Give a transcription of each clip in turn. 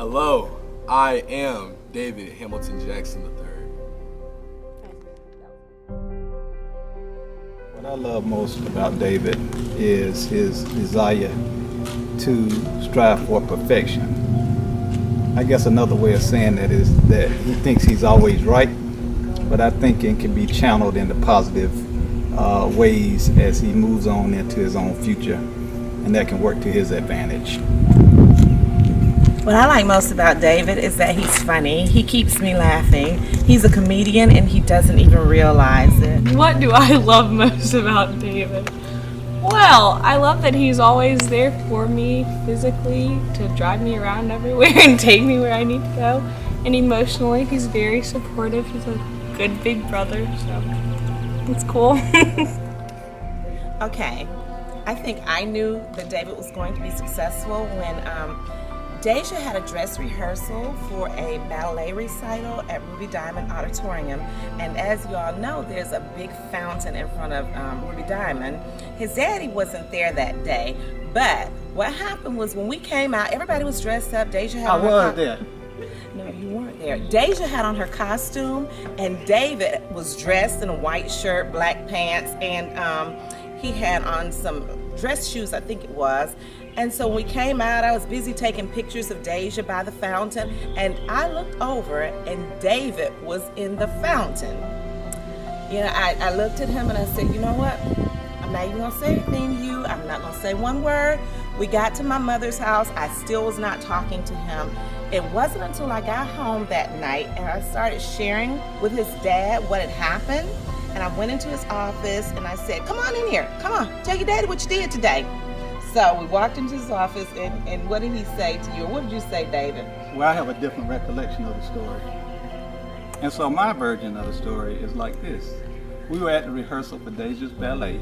Hello, I am David Hamilton Jackson III. What I love most about David is his desire to strive for perfection. I guess another way of saying that is that he thinks he's always right, but I think it can be channeled into positive ways as he moves on into his own future, and that can work to his advantage. What I like most about David is that he's funny. He keeps me laughing. He's a comedian and he doesn't even realize it. What do I love most about David? Well, I love that he's always there for me physically to drive me around everywhere and take me where I need to go. And emotionally, he's very supportive. He's a good big brother, so it's cool. Okay, I think I knew that David was going to be successful when Deja had a dress rehearsal for a ballet recital at Ruby Diamond Auditorium, and as you all know, there's a big fountain in front of Ruby Diamond. His daddy wasn't there that day, but what happened was when we came out, everybody was dressed up. Deja had I was there. No, you weren't there. Deja had on her costume, and David was dressed in a white shirt, black pants, and he had on some dress shoes, I think it was. And so when we came out, I was busy taking pictures of Deja by the fountain, and I looked over and David was in the fountain. You know, I looked at him and I said, you know what? I'm not even gonna say anything to you. I'm not gonna say one word. We got to my mother's house. I still was not talking to him. It wasn't until I got home that night and I started sharing with his dad what had happened. And I went into his office and I said, come on in here. Come on, tell your daddy what you did today. So we walked into his office, and what did he say to you? Or what did you say, David? Well, I have a different recollection of the story. And so my version of the story is like this. We were at the rehearsal for Deja's ballet,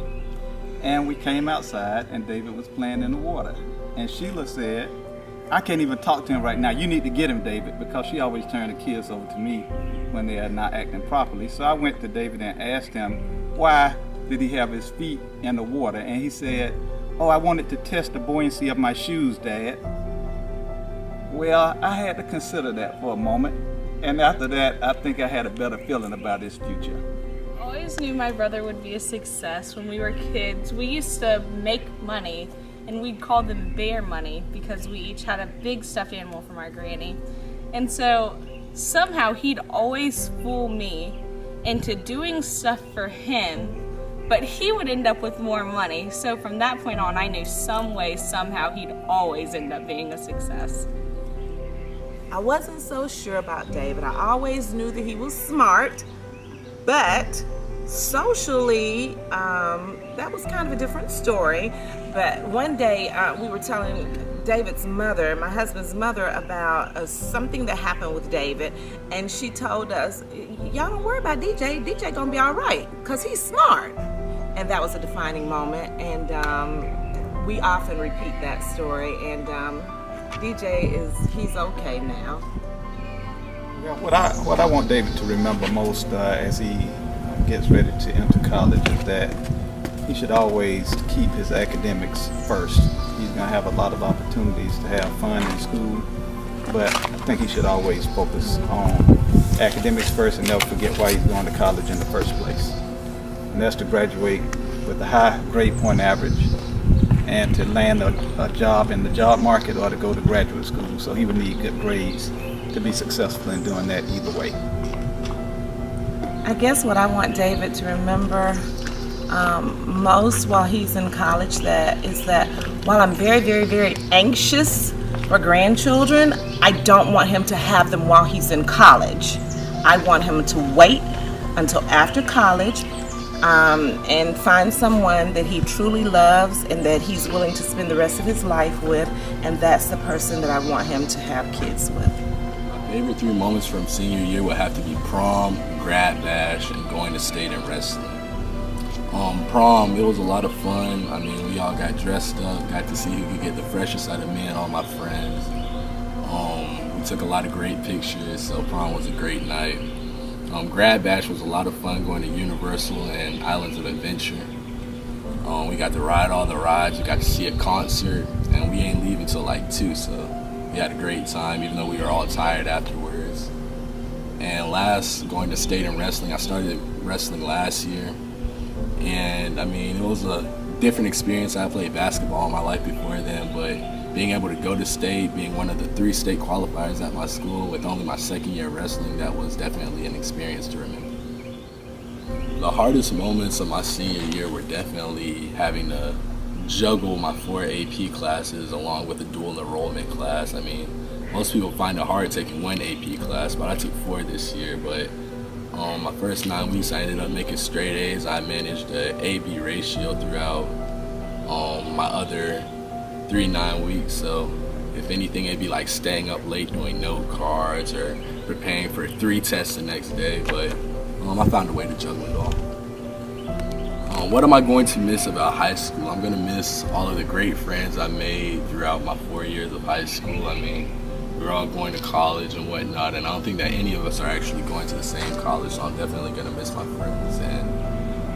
and we came outside, and David was playing in the water. And Sheila said, I can't even talk to him right now. You need to get him, David, because she always turned the kids over to me when they are not acting properly. So I went to David and asked him, why did he have his feet in the water? And he said, oh, I wanted to test the buoyancy of my shoes, Dad. Well, I had to consider that for a moment. And after that, I think I had a better feeling about his future. I always knew my brother would be a success. When we were kids, we used to make money, and we'd call them bear money because we each had a big stuffed animal from our granny. And so somehow he'd always fool me into doing stuff for him, but he would end up with more money. So from that point on, I knew some way, somehow, he'd always end up being a success. I wasn't so sure about David. I always knew that he was smart, but socially, that was kind of a different story. But one day, we were telling David's mother, my husband's mother, about something that happened with David, and she told us, y'all don't worry about DJ. DJ gonna be all right, because he's smart. And that was a defining moment, and we often repeat that story, and DJ he's okay now. Yeah, what I want David to remember most as he gets ready to enter college is that he should always keep his academics first. He's going to have a lot of opportunities to have fun in school, but I think he should always focus on academics first and never forget why he's going to college in the first place. And that's to graduate with a high grade point average and to land a job in the job market or to go to graduate school. So he would need good grades to be successful in doing that either way. I guess what I want David to remember most while he's in college is that while I'm very, very, very anxious for grandchildren, I don't want him to have them while he's in college. I want him to wait until after college and find someone that he truly loves and that he's willing to spend the rest of his life with, and that's the person that I want him to have kids with. My favorite 3 moments from senior year would have to be prom, grad bash, and going to state and wrestling. Prom, it was a lot of fun. I mean, we all got dressed up, got to see who could get the freshest out of me and all my friends. We took a lot of great pictures, so prom was a great night. Grad bash was a lot of fun, going to Universal and Islands of Adventure. We got to ride all the rides, we got to see a concert, and we ain't leaving till like 2, so We had a great time, even though we were all tired afterwards. And last, going to state and wrestling, I started wrestling last year. And I mean, it was a different experience. I played basketball in my life before then, but being able to go to state, being one of the 3 state qualifiers at my school with only my 2nd year wrestling, that was definitely an experience to remember. The hardest moments of my senior year were definitely having to juggle my 4 AP classes along with a dual enrollment class. I mean, most people find it hard taking 1 AP class, but I took 4 this year. But my first 9 weeks, I ended up making straight A's. I managed the A-B ratio throughout my other 3 9 weeks. So if anything, it'd be like staying up late doing note cards or preparing for 3 tests the next day. But I found a way to juggle it all. What am I going to miss about high school? I'm going to miss all of the great friends I made throughout my 4 years of high school. I mean, we're all going to college and whatnot, and I don't think that any of us are actually going to the same college, so I'm definitely going to miss my friends, and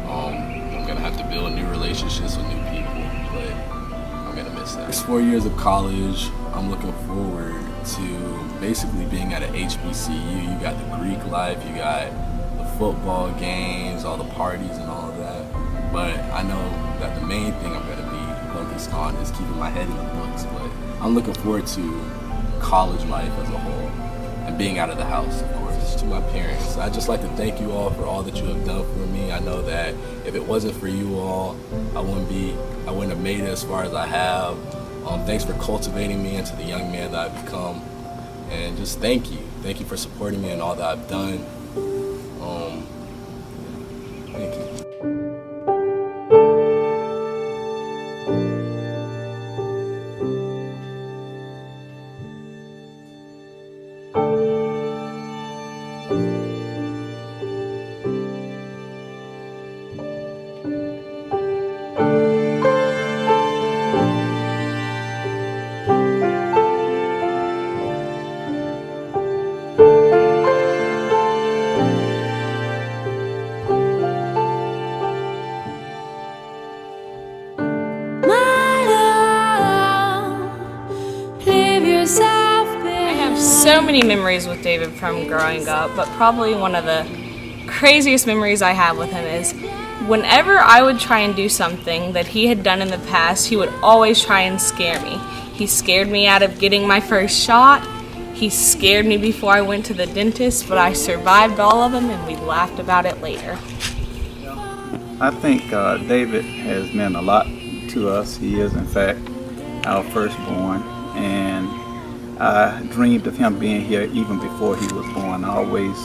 I'm going to have to build new relationships with new people, but I'm going to miss that. This 4 years of college, I'm looking forward to basically being at an HBCU. You got the Greek life, you got the football games, all the parties and all of that. But I know that the main thing I'm going to be focused on is keeping my head in the books. But I'm looking forward to college life as a whole and being out of the house, of course. To my parents, I'd just like to thank you all for all that you have done for me. I know that if it wasn't for you all, I wouldn't have made it as far as I have. Thanks for cultivating me into the young man that I've become. And just thank you. Thank you for supporting me in all that I've done. Thank you. So many memories with David from growing up, but probably one of the craziest memories I have with him is whenever I would try and do something that he had done in the past, he would always try and scare me. He scared me out of getting my first shot. He scared me before I went to the dentist, but I survived all of them and we laughed about it later. I think David has meant a lot to us. He is, in fact, our firstborn, and I dreamed of him being here even before he was born. I always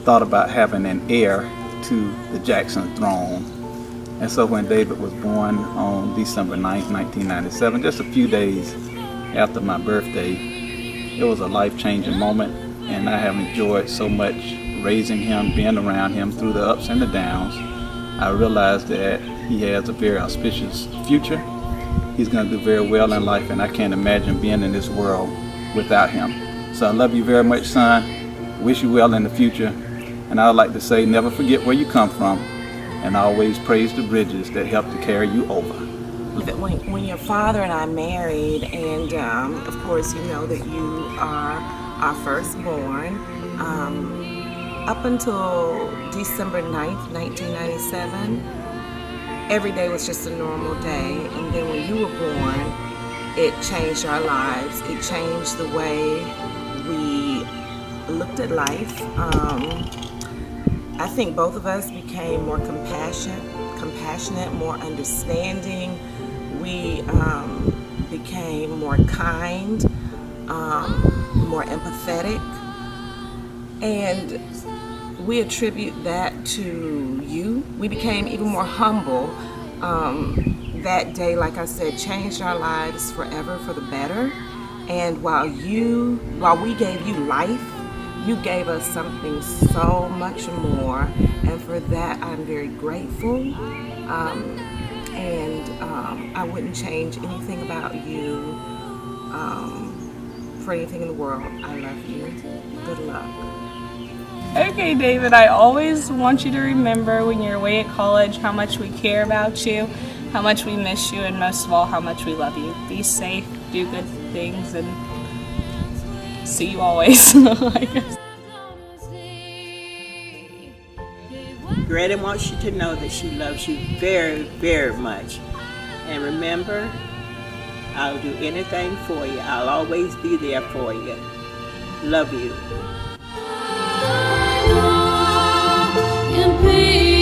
thought about having an heir to the Jackson throne. And so when David was born on December 9th, 1997, just a few days after my birthday, it was a life-changing moment, and I have enjoyed so much raising him, being around him through the ups and the downs. I realized that he has a very auspicious future. He's going to do very well in life, and I can't imagine being in this world without him. So I love you very much, son. Wish you well in the future. And I would like to say, never forget where you come from, and always praise the bridges that help to carry you over. When your father and I married, and of course you know that you are our firstborn, up until December 9th, 1997, every day was just a normal day. And then when you were born, it changed our lives. It changed the way we looked at life. I think both of us became more compassionate, more understanding. We became more kind, more empathetic, and we attribute that to you. We became even more humble. That day, like I said, changed our lives forever for the better. And while we gave you life, you gave us something so much more. And for that, I'm very grateful. I wouldn't change anything about you for anything in the world. I love you. Good luck. Okay, David, I always want you to remember when you're away at college how much we care about you, how much we miss you, and most of all, how much we love you. Be safe, do good things, and see you always. I guess. Granny wants you to know that she loves you very, very much. And remember, I'll do anything for you. I'll always be there for you. Love you. In peace.